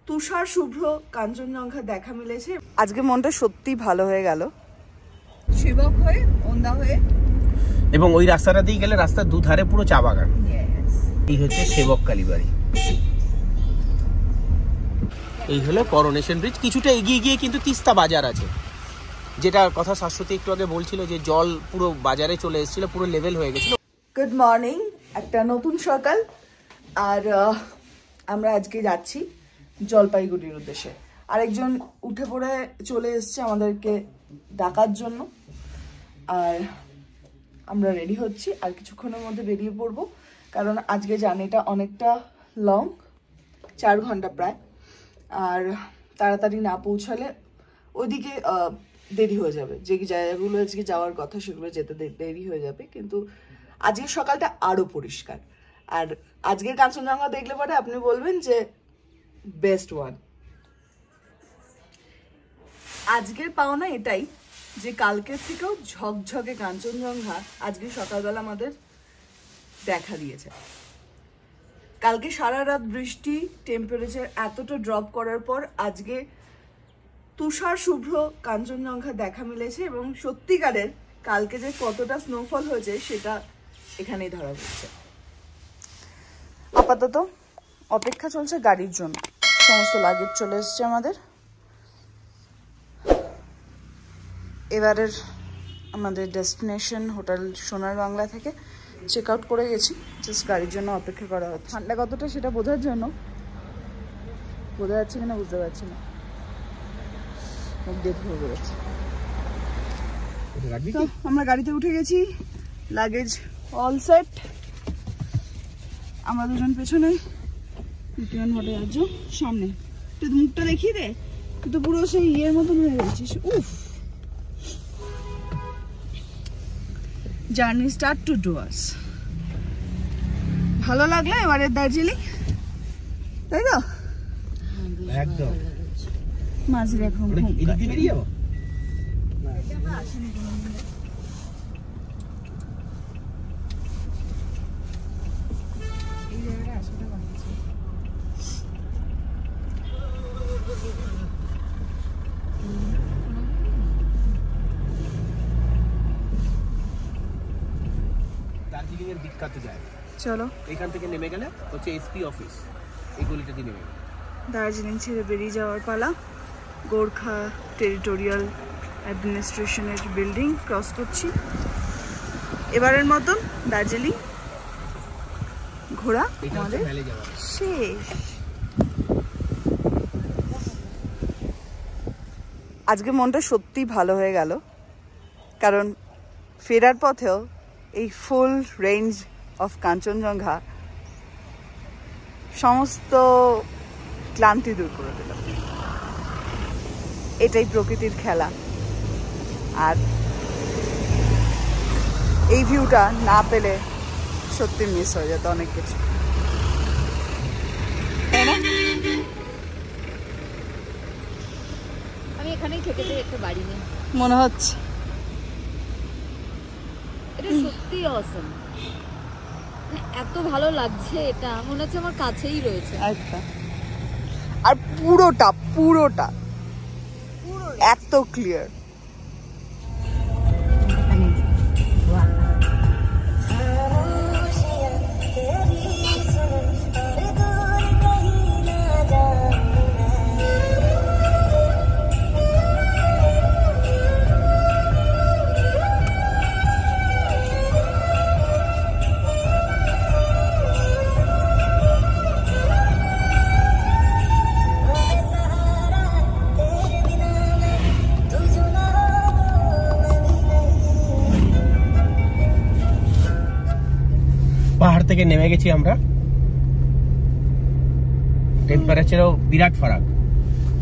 তুষার শুভ্র কাঞ্চনজঙ্ঘা দেখা মিলেছে। আজকে মনটা সত্যি ভালো হয়ে গেল। সেবক হয়ে ওন্দা হয়ে এবং ওই রাস্তাটা দিয়ে গেলে রাস্তার দুধারে পুরো চা বাগান। এই হচ্ছে সেবক কালীবাড়ি। এই হলো করোনেশন ব্রিজ। কিছুটা এগিয়ে গিয়ে কিন্তু তিস্তা বাজার আছে, যেটা কথা শাশ্বতী একটু আগে বলছিল যে জল পুরো বাজারে চলে এসেছিল, পুরো লেভেল হয়ে গেছিল। গুড মর্নিং, একটা নতুন সকাল। আর আমরা আজকে যাচ্ছি জলপাইগুড়ির উদ্দেশ্যে। আরেকজন উঠে পড়ে চলে এসছে আমাদেরকে ডাকার জন্য, আর আমরা রেডি হচ্ছি। আর কিছুক্ষণের মধ্যে বেরিয়ে পড়বো, কারণ আজকে জার্নিটা অনেকটা লং, 4 ঘন্টা প্রায়। আর তাড়াতাড়ি না পৌঁছালে ওইদিকে দেরি হয়ে যাবে। যে জায়গাগুলো আজকে যাওয়ার কথা সেগুলো যেতে দেরি হয়ে যাবে। কিন্তু আজকের সকালটা আরো পরিষ্কার। আর আজকের কাঞ্চনজঙ্ঘা দেখলে পরে আপনি বলবেন যে বেস্ট ওয়ান। আজকের পাওনা এটাই যে কালকের থেকেও ঝকঝকে কাঞ্চনজঙ্ঘা আজকে সকালবেলা আমাদের দেখা দিয়েছে। কালকে সারা রাত বৃষ্টি, টেম্পারেচার এতটা ড্রপ করার পর আজকে তুষার শুভ্র কাঞ্চনজঙ্ঘা দেখা মিলেছে। এবং সত্যিকারের কালকে যে কতটা স্নোফল হয়েছে সেটা এখানেই ধরা পড়ছে। আপাতত অপেক্ষা চলছে গাড়ির জন্য। সমস্ত লাগেজ চলে এসছে আমাদের। এবারের আমাদের ডেস্টিনেশন হোটেল সোনার বাংলা থেকে চেক আউট করে গেছি, জাস্ট গাড়ির জন্য অপেক্ষা করা হচ্ছে। ঠান্ডা কতটা সেটা বোঝার জন্য, বোঝা যাচ্ছে কিনা বুঝতে পারছি না, ডেট হয়ে গেছে। তো আমরা গাড়িতে উঠে গেছি, লাগেজ অল সেট। আমরা দুজন পেছনে, সামনে। তুই মুখটা দেখিয়ে দে, তুই তো পুরো সেই ইয়ের মতন হয়ে গেছিস। উফ, জার্নি স্টার্ট টু ডুয়ার্স। ভালো লাগলো এবারে দার্জিলিং, তাই তো? একদম মাঝে এখন দার্জিলিং এর বিখ্যাত জায়গা। চলো, এখান থেকে নেমে গেলে হচ্ছে এসপি অফিস, এই গলিটা দিয়ে নেমে গেলে দার্জিলিং ছেড়ে বেরিয়ে যাওয়ার পালা। গোর্খা টেরিটোরিয়াল অ্যাডমিনিস্ট্রেশনের বিল্ডিং ক্রস করছি। এবারের মতন দার্জিলিং ঘোরা আমাদের শেষ। আজকে মনটা সত্যি ভালো হয়ে গেল, কারণ ফেরার পথেও এই ফুল রেঞ্জ অফ কাঞ্চনজঙ্ঘা সমস্ত ক্লান্তি দূর করে দিল। এটাই প্রকৃতির খেলা। আর এই ভিউটা না পেলে সত্যি মিস হয়ে যেত অনেক কিছু, তাই না? আমি এখানেই থেকে যাই, একটা বাড়ি নেই মনে হচ্ছে। এটা সত্যি অসম, এত ভালো লাগছে। এটা মনে হচ্ছে আমার কাছেই রয়েছে। আচ্ছা, আর পুরোটা পুরোটা এত ক্লিয়ার। পাহাড় থেকে নেমে গেছি আমরা, টেম্পারেচারও বিরাট ফারাক।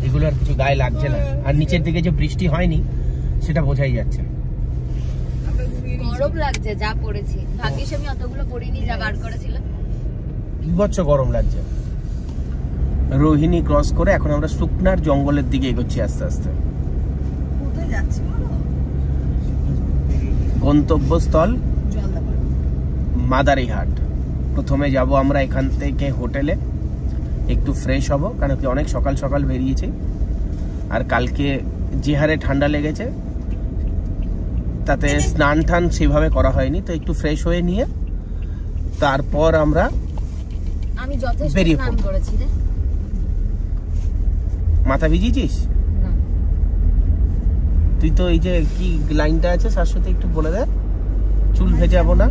এগুলো আর কিছু গায়ে লাগছে না। আর নিচের দিকে যে বৃষ্টি হয়নি সেটা বোঝাই যাচ্ছে। গরম লাগছে যা পড়েছি, ভাগ্যিস আমি অতগুলো পরিনি যা বার করেছিলাম। বিভৎস গরম লাগছে। রোহিণী ক্রস করে এখন আমরা শুকনার জঙ্গলের দিকে এগোচ্ছি আস্তে আস্তে। কোথায় যাচ্ছি বলো? গন্তব্যস্থল মাদারিহাট। প্রথমে যাব আমরা এখান থেকে হোটেলে, একটু ফ্রেশ হব, কারণ কি অনেক সকাল সকাল বেরিয়েছি, আর কালকে যে হারে ঠান্ডা লেগেছে তাতে স্নান টান সেভাবে করা হয়নি, তো একটু ফ্রেশ হয়ে নিয়ে তারপর আমরা আমি যথেষ্ট বেরিয়ে স্নান পড়ব। করেছি রে। মাথা ভিজিয়েছিস না, তুই? তো এই যে কি লাইনটা আছে শাশ্বতী একটু বলে দে, চুল ভেজাবো না।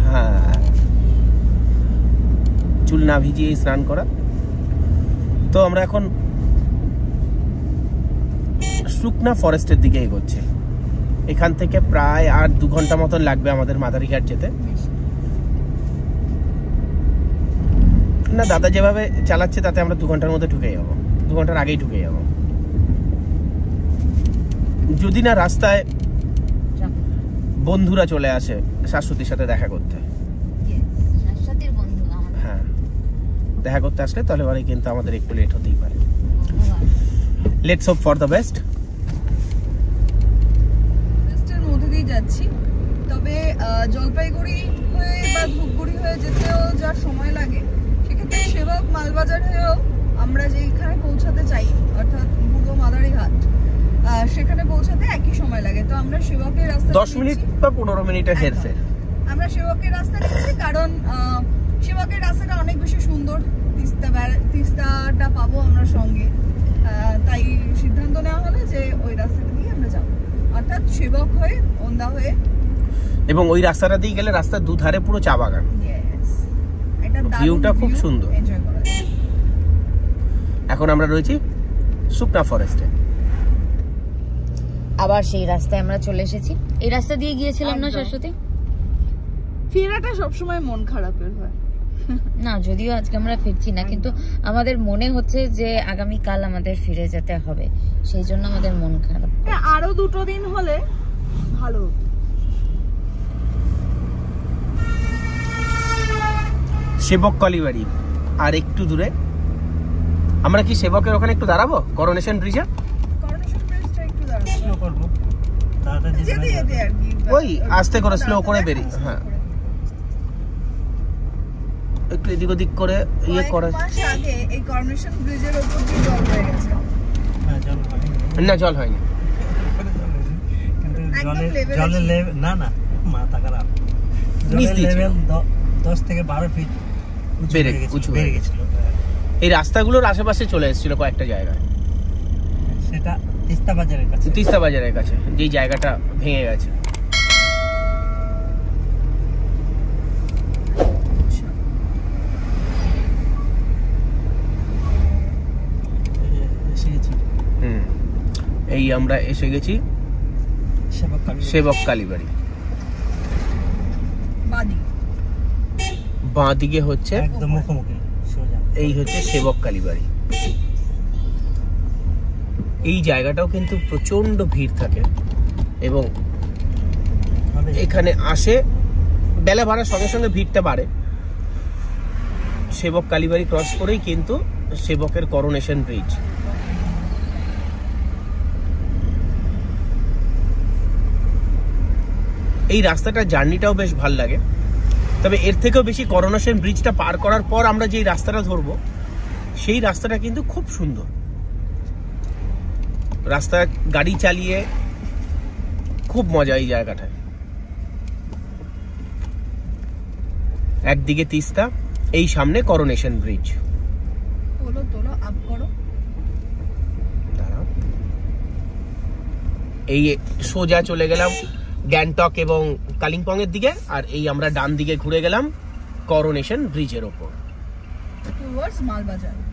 হ্যাঁ, চুল না ভিজিয়ে স্নান করা। তো আমরা এখন শুকনা ফরেস্টের দিকে এগোচ্ছি। এখান থেকে প্রায় আর 2 ঘন্টা মতন লাগবে আমাদের মাদারিঘাট যেতে। না, দাদা যেভাবে চালাচ্ছে তাতে আমরা 2 ঘন্টার মধ্যে ঢুকে যাবো, 2 ঘন্টার আগেই ঢুকে যাবো, যদি না রাস্তায় বন্ধুরা চলে আসে শাশ্বতীর সাথে দেখা করতে। শাশ্বতীর বন্ধু আমার। হ্যাঁ, দেখা করতে আসলে তাহলে পরে কিন্তু আমাদের একটু লেট হতেই পারে। Let's hope for the best. ফরেস্টের মধ্যে দিয়ে যাচ্ছি, তবে জলপাইগুড়ি হয়ে বা ধূপগুড়ি হয়ে যেতেও যা সময় লাগে, সেক্ষেত্রে সেবক মালবাজার হয়েও আমরা যেখানে পৌঁছাতে চাই, অর্থাৎ পূর্ব মাদারিঘাট, সেখানে পৌঁছাতে একই সময় লাগে। তো আমরা সেবকের রাস্তা 10 মিনিট বা 15 মিনিটের হেরফের। আমরা সেবকের রাস্তা নিচ্ছি, কারণ সেবকের রাস্তাটা অনেক বেশি সুন্দর, তিস্তাটা পাবো আমরা সঙ্গে, তাই সিদ্ধান্ত নেওয়া হলো যে ওই রাস্তাটা দিয়ে আমরা যাবো, অর্থাৎ সেবক হয়ে ওন্দা হয়ে। এবং ওই রাস্তাটা দিয়ে গেলে রাস্তার দুধারে পুরো চা বাগান, ভিউটা খুব সুন্দর। এখন আমরা রয়েছি শুকনা ফরেস্টে। আবার সেই রাস্তায় আমরা চলে এসেছি। এই রাস্তা দিয়ে গিয়েছিলাম না শাশ্বতী? ফেরাটা সবসময় মন খারাপের হয়। না, যদিও আজকে আমরা ফিরছি না, কিন্তু আমাদের মনে হচ্ছে যে আগামীকাল আমাদের ফিরে যেতে হবে, সেই জন্য আমাদের মন খারাপ। আরো 2 দিন হলে ভালো হতো। সেবক কালীবাড়ি আর একটু দূরে। আমরা কি সেবকের ওখানে একটু দাঁড়াবো করোনেশন ব্রিজে? করোনেশন ব্রিজটা একটু দাঁড়াবো, করব তাড়াতাড়ি যেতে যেতে আর কি, ওই আস্তে করে স্লো করে বেরিয়ে, হ্যাঁ একটু এদিক ওদিক করে ইয়ে করে। কয়েক মাস আগে এই করোনেশন ব্রিজের উপর দিয়ে জল হয়ে গেছে। না, জল হয়নি। না, জল হয়নি, কিন্তু একদম level জলের আছে। লেভেল না মাথা খারাপ, নিচ জলের দিয়ে ছিল। লেভেল 10 থেকে 12 ফিট উঁচু হয়ে বেড়ে গেছিল। এই রাস্তাগুলোর আশেপাশে চলে এসেছিল কয়েকটা জায়গায়, সেটা তিস্তা বাজারের কাছে। তিস্তা বাজারের কাছে, যেই জায়গাটা ভেঙে গেছে। এসে গেছি এই আমরা এসে গেছি সেবক কালীবাড়ি। বাঁ দিকে হচ্ছে একদম মুখোমুখি সোজা, এই হচ্ছে সেবক কালীবাড়ি। এই জায়গাটাও কিন্তু প্রচন্ড ভিড় থাকে এবং এখানে আসে বেলা বাড়ার সঙ্গে সঙ্গে ভিড়টা বাড়ে। সেবক কালীবাড়ি ক্রস করেই কিন্তু সেবকের করোনেশন ব্রিজ। এই রাস্তাটার জার্নিটাও বেশ ভাল লাগে, তবে এর থেকেও বেশি করোনেশন ব্রিজটা পার করার পর আমরা যেই রাস্তাটা ধরবো সেই রাস্তাটা কিন্তু খুব সুন্দর। রাস্তা গাড়ি চালিয়ে খুব মজা এই জায়গাটায়। একদিকে তিস্তা, এই সামনে করোনেশন ব্রিজ। তোলো আপ করো। এই সোজা চলে গেলাম গ্যাংটক এবং কালিম্পং এর দিকে, আর এই আমরা ডান দিকে ঘুরে গেলাম করোনেশন ব্রিজের ওপর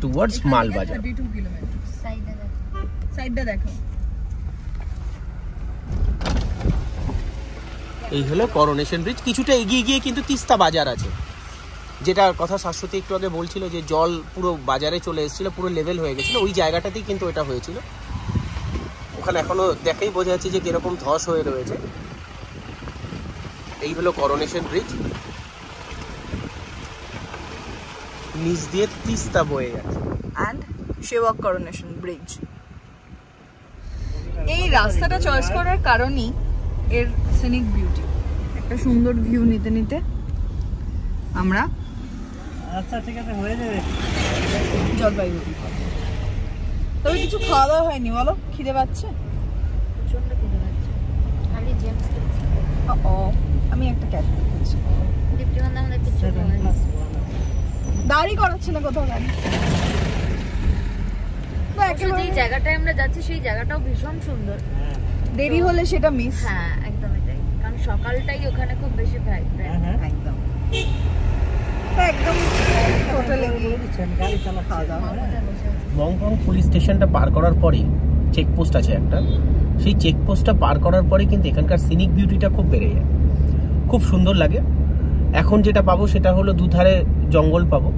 টুয়ার্ডস মালবাজার। 32 কিলোমিটার। সাইডটা দেখো। এই হলো করোনেশন ব্রিজ। কিছুটা এগিয়ে গিয়ে কিন্তু তিস্তা বাজার আছে, যেটা কথা শাশ্বতী একটু আগে বলছিল যে জল পুরো বাজারে চলে এসেছিল, পুরো লেভেল হয়ে গেছিল। ওই জায়গাটাতেই কিন্তু এটা হয়েছিল। ওখানে এখনো দেখেই বোঝা যাচ্ছে যে কিরকম ধস হয়ে রয়েছে। এই হলো করোনেশন ব্রিজ, নিচ দিয়ে তিস্তা বয়ে যাচ্ছে। অ্যান্ড সেবক করোনেশন ব্রিজ। এই রাস্তাটা চয়েস করার কারণই এর সিনিক বিউটি। একটা সুন্দর ভিউ নিতে নিতে আমরা আচ্ছা ঠিক আছে, হয়ে যাবে। জলপাইগুড়ি। তবে কিছু খাওয়া দাওয়া হয়নি বলো, খিদে পাচ্ছে? প্রচন্ড খিদে পাচ্ছে। খালি জেমস খেয়েছি। ও, আমি একটা ক্যাফে খাচ্ছি। দীপ্তিমান আমাদের কিছু খাওয়ায়নি। দাঁড়ি করাচ্ছে না কোথাও গাড়ি। না, যে জায়গাটায় আমরা যাচ্ছি সেই জায়গাটাও ভীষণ সুন্দর। দেরি হলে সেটা মিস। হ্যাঁ একদম এটাই, কারণ সকালটাই ওখানে খুব বেশি ভাইব। একদম একদম হোটেলে গিয়ে গাড়ি চালা খাওয়া দাওয়া। মংপং পুলিশ স্টেশনটা পার করার পরেই চেকপোস্ট আছে একটা, সেই চেকপোস্টটা পার করার পরে কিন্তু এখানকার সিনিক বিউটিটা খুব বেড়ে যায়, খুব সুন্দর লাগে। এখন যেটা পাবো সেটা হলো দুধারে জঙ্গল পাবো,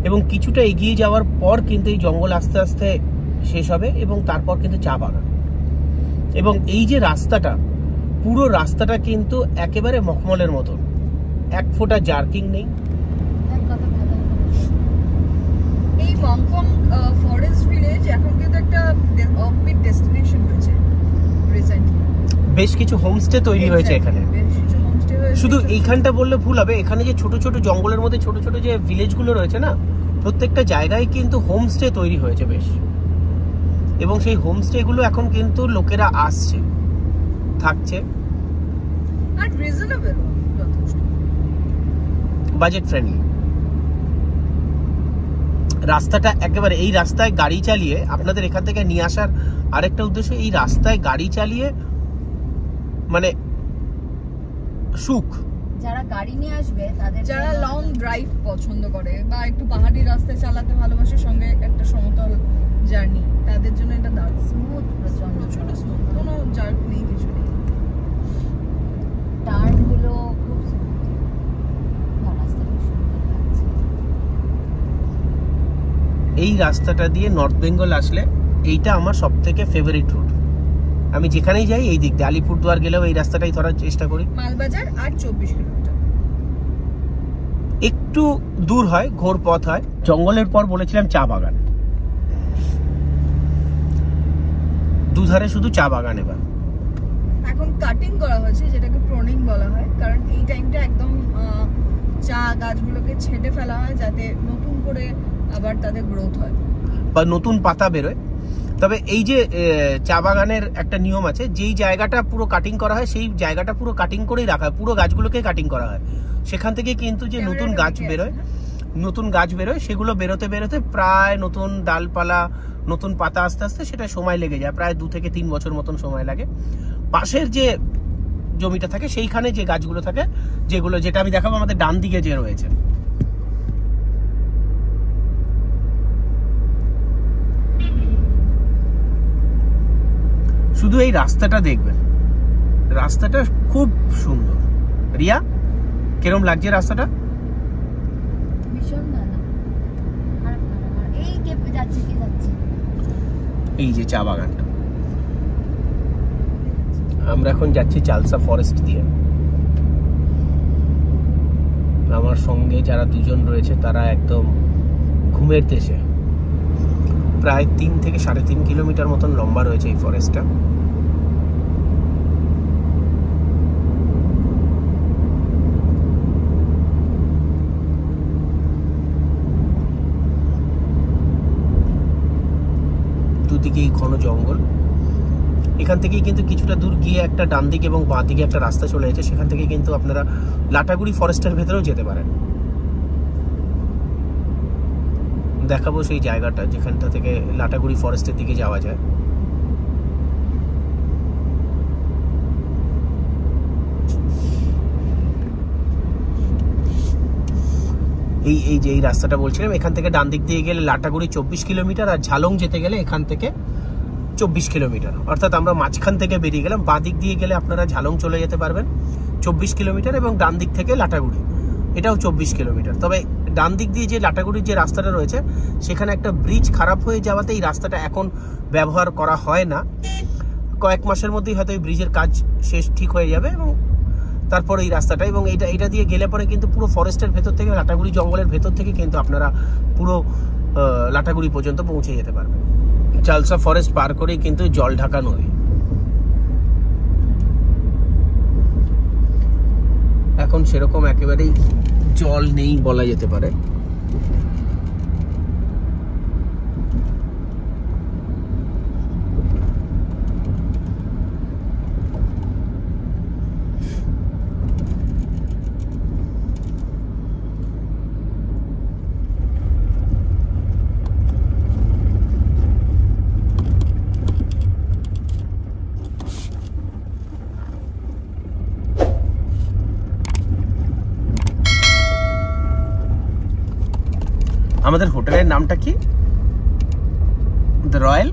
এবং কিছুটা এগিয়ে যাওয়ার পর কিন্তু এই জঙ্গল আস্তে আস্তে শেষ হবে এবং তারপর কিন্তু চা বাগান। এবং এই যে রাস্তাটা, পুরো রাস্তাটা কিন্তু একেবারে মখমলের মতো, এক ফোঁটা জার্কিং নেই। এই মংপং ফরেস্ট ভিলেজ এখন কিন্তু একটা অফবিট ডেস্টিনেশন হয়েছে রিসেন্টলি। বেশ কিছু হোমস্টে তৈরি হয়েছে এখানে। শুধু এইখানটা বললে ভুল হবে, এখানে যে ছোট ছোট জঙ্গলের মধ্যে ছোট ছোট যে ভিলেজগুলো রয়েছে না, প্রত্যেকটা জায়গায় কিন্তু হোমস্টে তৈরি হয়েছে বেশ, এবং সেই হোমস্টে গুলো এখন কিন্তু লোকেরা আসছে, থাকছে, আর রিজনেবল, যথেষ্ট বাজেট ফ্রেন্ডলি। রাস্তাটা একেবারে, এই রাস্তায় গাড়ি চালিয়ে আপনাদের এখান থেকে নিয়ে আসার আরেকটা উদ্দেশ্য, এই রাস্তায় গাড়ি চালিয়ে মানে সুখ। যারা গাড়ি নিয়ে আসবে তাদের, যারা লং ড্রাইভ পছন্দ করে বা একটু পাহাড়ি রাস্তায় চালাতে ভালোবাসে, সঙ্গে একটা সমতল জার্নি, তাদের জন্য এটা দারুণ স্মুথ, প্রচন্ড ছোট স্মুথ, কোনো জার্ক নেই, কিছু নেই। টার্ন গুলো খুব স্মুথ, রাস্তা খুব সুন্দর লাগছে। এই রাস্তাটা দিয়ে নর্থ বেঙ্গল আসলে এইটা আমার সব থেকে ফেভারিট রুট। আমি যেখানেই যাই এই দিক দিয়ে, আলিপুরদুয়ার গেলেও এই রাস্তাটাই ধরার চেষ্টা করি। মালবাজার আর 24 কিলোমিটার, একটু দূর হয়, ঘোর পথ হয়। জঙ্গলের পর বলেছিলাম চা বাগান, দুধারে শুধু চা বাগান। এবার এখন কাটিং করা হয়েছে, যেটাকে প্রনিং বলা হয়, কারণ এই টাইমটা একদম চা গাছগুলোকে ছেঁটে ফেলা হয় যাতে নতুন করে আবার তাদের গ্রোথ হয় বা নতুন পাতা বেরোয়। তবে এই যে চা বাগানের একটা নিয়ম আছে, যেই জায়গাটা পুরো কাটিং করা হয় সেই জায়গাটা পুরো কাটিং করেই রাখা হয়, পুরো গাছগুলোকে কাটিং করা হয়। সেখান থেকে কিন্তু যে নতুন গাছ বেরোয়, সেগুলো বেরোতে বেরোতে প্রায় নতুন ডালপালা, নতুন পাতা আস্তে আস্তে সেটা সময় লেগে যায়, প্রায় 2 থেকে 3 বছর মতন সময় লাগে। পাশের যে জমিটা থাকে সেইখানে যে গাছগুলো থাকে, যেটা আমি দেখাবো আমাদের ডান দিকে যে রয়েছে, শুধু এই রাস্তাটা দেখবেন, রাস্তাটা খুব সুন্দর। রিয়া, কিরম লাগছে রাস্তাটা? ভীষণ ভালো, খারাপ না। এই কে যাচ্ছে, কি যাচ্ছে? এই যে চা বাগানটা, আমরা এখন যাচ্ছি চালসা ফরেস্ট দিয়ে। আমার সঙ্গে যারা দুজন রয়েছে তারা একদম ঘুমের দেশে। প্রায় 3 থেকে 3.5 কিলোমিটার মতন লম্বা রয়েছে এই ফরেস্টটা। দুদিকেই ঘন জঙ্গল। এখান থেকেই কিন্তু কিছুটা দূর গিয়ে একটা ডান দিকে এবং বাঁ দিকে একটা রাস্তা চলে গেছে, সেখান থেকে কিন্তু আপনারা লাটাগুড়ি ফরেস্টের ভেতরেও যেতে পারেন। দেখাবো সেই জায়গাটা যেখানটা থেকে লাটাগুড়ি ফরেস্টের দিকে যাওয়া যায়। এই যে এই রাস্তাটা বলছিলাম, এখান থেকে ডান দিক দিয়ে গেলে লাটাগুড়ি 24 কিলোমিটার, আর ঝালং যেতে গেলে এখান থেকে 24 কিলোমিটার। অর্থাৎ আমরা মাঝখান থেকে বেরিয়ে গেলাম। বাঁ দিক দিয়ে গেলে আপনারা ঝালং চলে যেতে পারবেন 24 কিলোমিটার, এবং ডান দিক থেকে লাটাগুড়ি, এটাও 24 কিলোমিটার। তবে ডান দিক দিয়ে যে লাটাগুড়ির যে রাস্তাটা রয়েছে, সেখানে একটা ব্রিজ খারাপ হয়ে যাওয়াতে এই রাস্তাটা এখন ব্যবহার করা হয় না। কয়েক মাসের মধ্যেই হয়তো এই ব্রিজের কাজ শেষ, ঠিক হয়ে যাবে, এবং তারপরে এই রাস্তাটা, এবং এটা দিয়ে গেলে পরে কিন্তু পুরো ফরেস্টের ভেতর থেকে, লাটাগুড়ি জঙ্গলের ভেতর থেকে কিন্তু আপনারা পুরো লাটাগুড়ি পর্যন্ত পৌঁছে যেতে পারবেন। চালসা ফরেস্ট পার করেই কিন্তু জলঢাকা নদী। এখন সেরকম একেবারেই জল নেই বলা যেতে পারে, আমাদের হোটেলের নামটা কি? The royal